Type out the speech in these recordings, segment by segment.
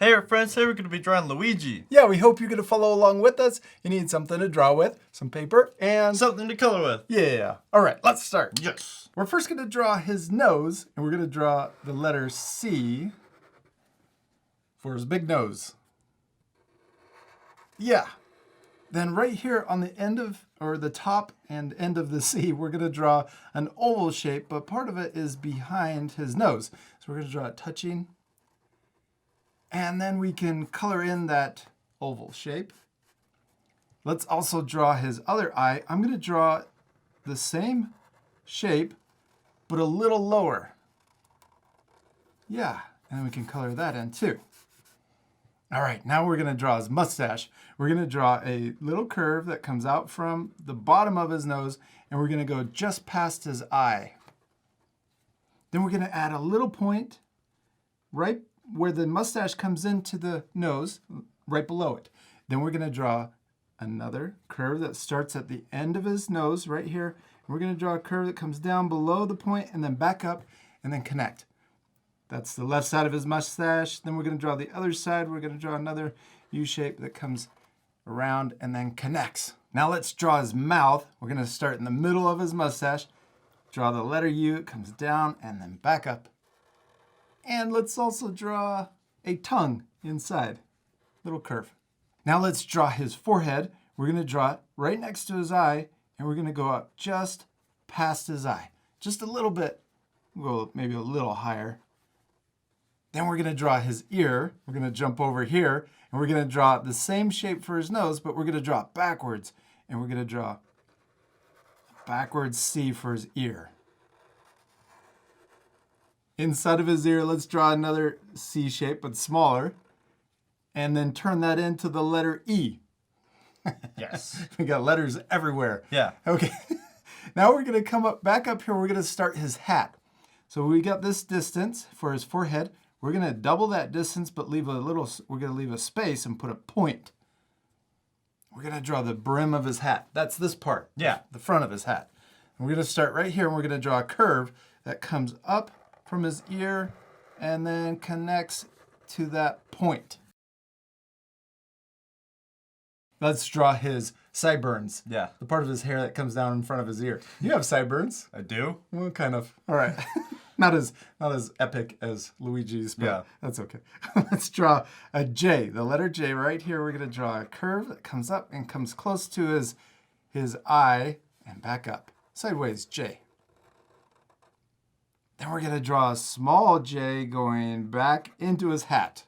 Hey friends, today we're going to be drawing Luigi. Yeah, we hope you're going to follow along with us. You need something to draw with, some paper, and something to color with. Yeah. All right, let's start. Yes. We're first going to draw his nose, and we're going to draw the letter C for his big nose. Yeah. Then right here on the end of, or the top and end of the C, we're going to draw an oval shape, but part of it is behind his nose. So we're going to draw it touching. And then we can color in that oval shape. Let's also draw his other eye. I'm going to draw the same shape, but a little lower. Yeah, and we can color that in too. All right, now we're going to draw his mustache. We're going to draw a little curve that comes out from the bottom of his nose, and we're going to go just past his eye. Then we're going to add a little point right where the mustache comes into the nose, right below it. Then we're going to draw another curve that starts at the end of his nose right here. We're going to draw a curve that comes down below the point and then back up and then connect. That's the left side of his mustache. Then we're going to draw the other side. We're going to draw another U shape that comes around and then connects. Now let's draw his mouth. We're going to start in the middle of his mustache. Draw the letter U. It comes down and then back up. And let's also draw a tongue inside, little curve. Now let's draw his forehead. We're going to draw it right next to his eye, and we're going to go up just past his eye. Just a little bit, well, maybe a little higher. Then we're going to draw his ear. We're going to jump over here, and we're going to draw the same shape for his nose, but we're going to draw it backwards, and we're going to draw a backwards C for his ear. Inside of his ear, let's draw another C shape, but smaller, and then turn that into the letter E. Yes. We got letters everywhere. Yeah. Okay. Now we're going to come up back up here. We're going to start his hat. So we got this distance for his forehead. We're going to double that distance, but leave a little. We're going to leave a space and put a point. We're going to draw the brim of his hat. That's this part. Yeah. The front of his hat. And we're going to start right here, and we're going to draw a curve that comes up from his ear and then connects to that point. Let's draw his sideburns. Yeah. The part of his hair that comes down in front of his ear. You have sideburns. I do? Well, kind of. All right. not as epic as Luigi's, but yeah. That's okay. Let's draw a J, the letter J right here. We're going to draw a curve that comes up and comes close to his eye and back up. Sideways J. Then we're going to draw a small J going back into his hat.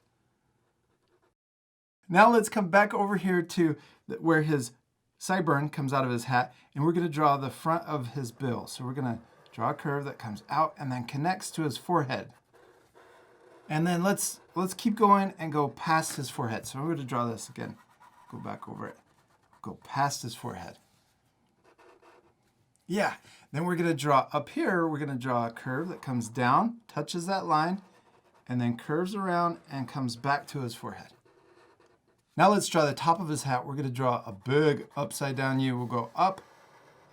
Now let's come back over here to where his sideburn comes out of his hat, and we're going to draw the front of his bill. So we're going to draw a curve that comes out and then connects to his forehead. And then let's keep going and go past his forehead. So we're going to draw this again. Go back over it. Go past his forehead. Yeah. Then we're going to draw up here, we're going to draw a curve that comes down, touches that line, and then curves around and comes back to his forehead. Now let's draw the top of his hat. We're going to draw a big upside down U. We'll go up,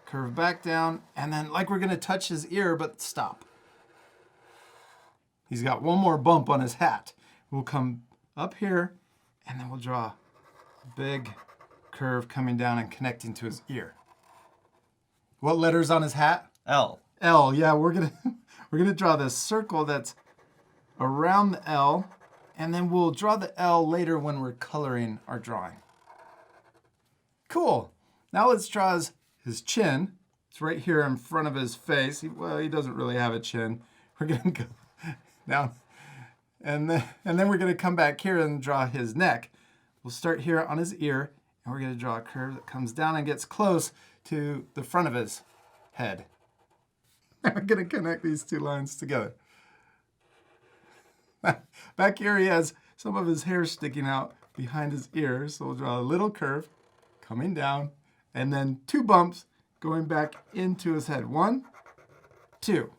curve back down, and then like we're going to touch his ear, but stop. He's got one more bump on his hat. We'll come up here, and then we'll draw a big curve coming down and connecting to his ear. What letter's on his hat? L. L. Yeah, we're gonna draw this circle that's around the L, and then we'll draw the L later when we're coloring our drawing. Cool. Now let's draw his chin. It's right here in front of his face. He doesn't really have a chin. We're gonna go down, and then we're gonna come back here and draw his neck. We'll start here on his ear, and we're gonna draw a curve that comes down and gets close to the front of his head. We're going to connect these two lines together. Back here he has some of his hair sticking out behind his ears, so we'll draw a little curve coming down, and then two bumps going back into his head. 1, 2.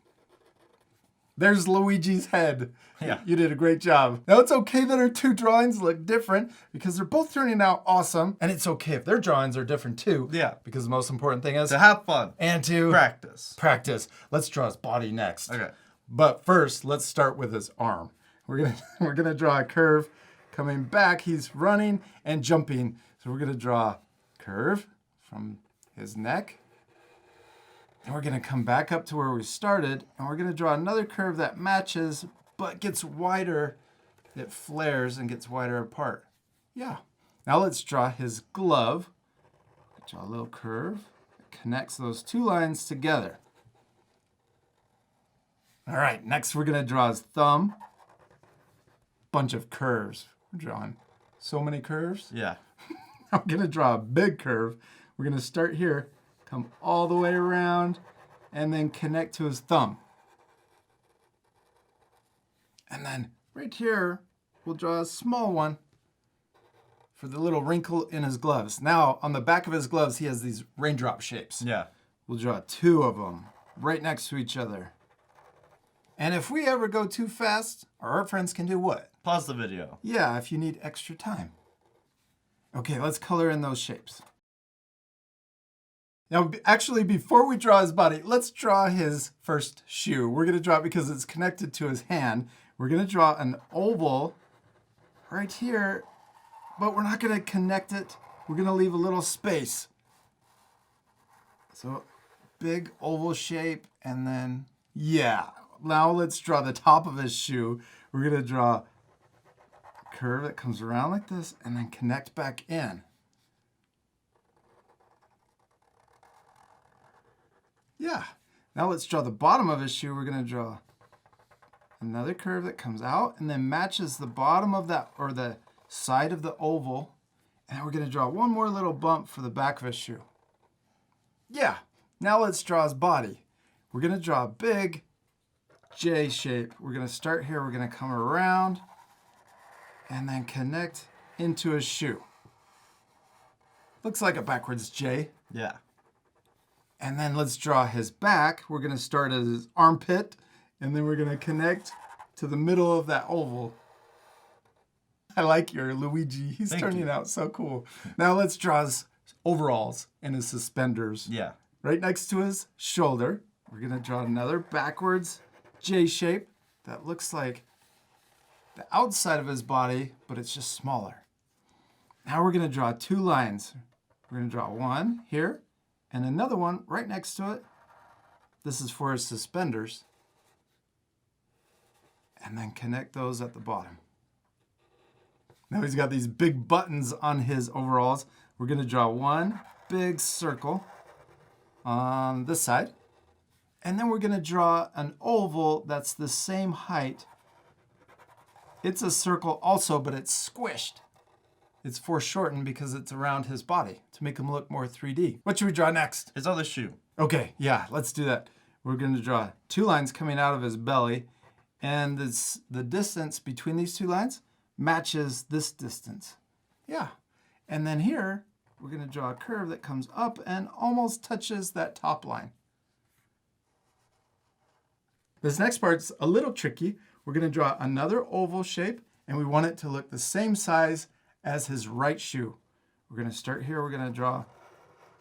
There's Luigi's head. Yeah. You did a great job. Now it's okay that our two drawings look different because they're both turning out awesome. And it's okay if their drawings are different too. Yeah. Because the most important thing is to have fun. And to practice. Let's draw his body next. Okay. But first, let's start with his arm. We're gonna draw a curve Coming back, he's running and jumping. So we're gonna draw a curve from his neck. And we're gonna come back up to where we started, and we're gonna draw another curve that matches, but gets wider. It flares and gets wider apart. Yeah. Now let's draw his glove. Draw a little curve that connects those two lines together. All right, next we're gonna draw his thumb. Bunch of curves. We're drawing so many curves. Yeah. I'm gonna draw a big curve. We're gonna start here, come all the way around, and then connect to his thumb. And then right here, we'll draw a small one for the little wrinkle in his gloves. Now, on the back of his gloves, he has these raindrop shapes. Yeah. We'll draw two of them right next to each other. And if we ever go too fast, our art friends can do what? Pause the video. Yeah, if you need extra time. Okay, let's color in those shapes. Now, actually, before we draw his body, let's draw his first shoe. We're going to draw it because it's connected to his hand. We're going to draw an oval right here, but we're not going to connect it. We're going to leave a little space. So, big oval shape, and then, yeah. Now let's draw the top of his shoe. We're going to draw a curve that comes around like this and then connect back in. Yeah. Now let's draw the bottom of his shoe. We're going to draw another curve that comes out and then matches the bottom of that, or the side of the oval. And then we're going to draw one more little bump for the back of his shoe. Yeah. Now let's draw his body. We're going to draw a big J shape. We're going to start here. We're going to come around and then connect into his shoe. Looks like a backwards J. Yeah. And then let's draw his back. We're going to start at his armpit, and then we're going to connect to the middle of that oval. I like your Luigi. He's Thank turning you. out so cool. Now let's draw his overalls and his suspenders. Yeah. Right next to his shoulder, we're going to draw another backwards J shape that looks like the outside of his body, but it's just smaller. Now we're going to draw two lines. We're going to draw one here and another one right next to it. This is for his suspenders. And then connect those at the bottom. Now he's got these big buttons on his overalls. We're going to draw one big circle on this side. And then we're going to draw an oval that's the same height. It's a circle also, but it's squished. It's foreshortened because it's around his body to make him look more 3D. What should we draw next? His other shoe. Okay, yeah, let's do that. We're going to draw two lines coming out of his belly, and the distance between these two lines matches this distance. Yeah, and then here, we're going to draw a curve that comes up and almost touches that top line. This next part's a little tricky. We're going to draw another oval shape, and we want it to look the same size as his right shoe. We're going to start here. We're going to draw a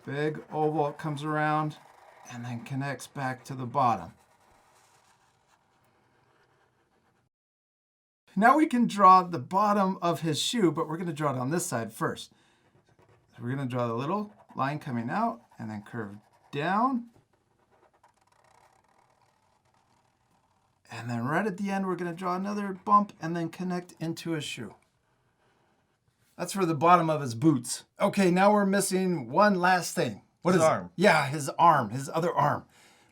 big oval. It comes around and then connects back to the bottom. Now we can draw the bottom of his shoe, but we're going to draw it on this side first. So we're going to draw the little line coming out and then curve down. And then right at the end, we're going to draw another bump and then connect into his shoe. That's for the bottom of his boots. Okay, now we're missing one last thing. What is His it? arm. Yeah, his arm, his other arm.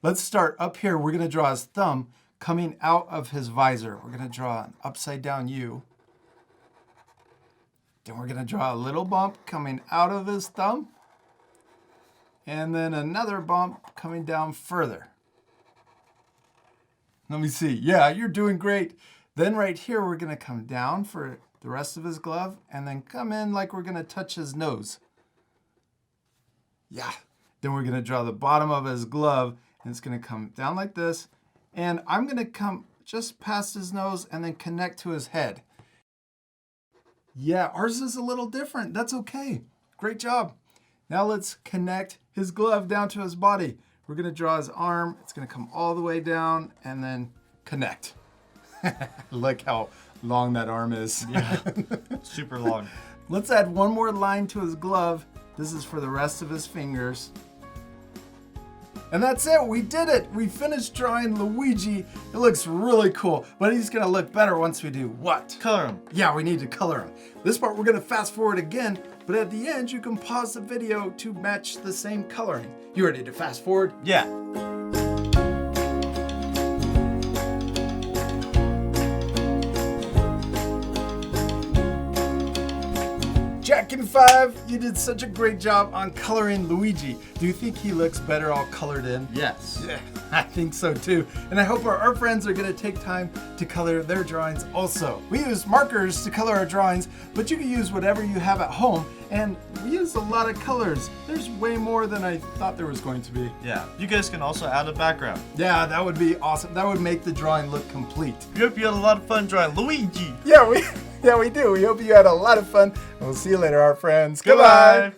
Let's start up here. We're going to draw his thumb coming out of his visor. We're going to draw an upside down U. Then we're going to draw a little bump coming out of his thumb. And then another bump coming down further. Let me see. Yeah, you're doing great. Then right here, we're going to come down for the rest of his glove and then come in like we're going to touch his nose. Yeah. Then we're going to draw the bottom of his glove and it's going to come down like this. And I'm going to come just past his nose and then connect to his head. Yeah, ours is a little different. That's okay. Great job. Now let's connect his glove down to his body. We're going to draw his arm. It's going to come all the way down and then connect. Look how long that arm is. Yeah. Super long. Let's add one more line to his glove. This is for the rest of his fingers. And that's it, we did it. We finished drawing Luigi. It looks really cool, but he's gonna look better once we do what? Color him. Yeah, we need to color him. This part we're gonna fast forward again, but at the end you can pause the video to match the same coloring. You ready to fast forward? Yeah. Jack and 5, you did such a great job on coloring Luigi. Do you think he looks better all colored in? Yes. Yeah, I think so too. And I hope our friends are gonna take time to color their drawings also. We use markers to color our drawings, but you can use whatever you have at home. And we use a lot of colors. There's way more than I thought there was going to be. Yeah. You guys can also add a background. Yeah, that would be awesome. That would make the drawing look complete. We hope you had a lot of fun drawing Luigi. Yeah, we do. We hope you had a lot of fun. We'll see you later, our friends. Goodbye.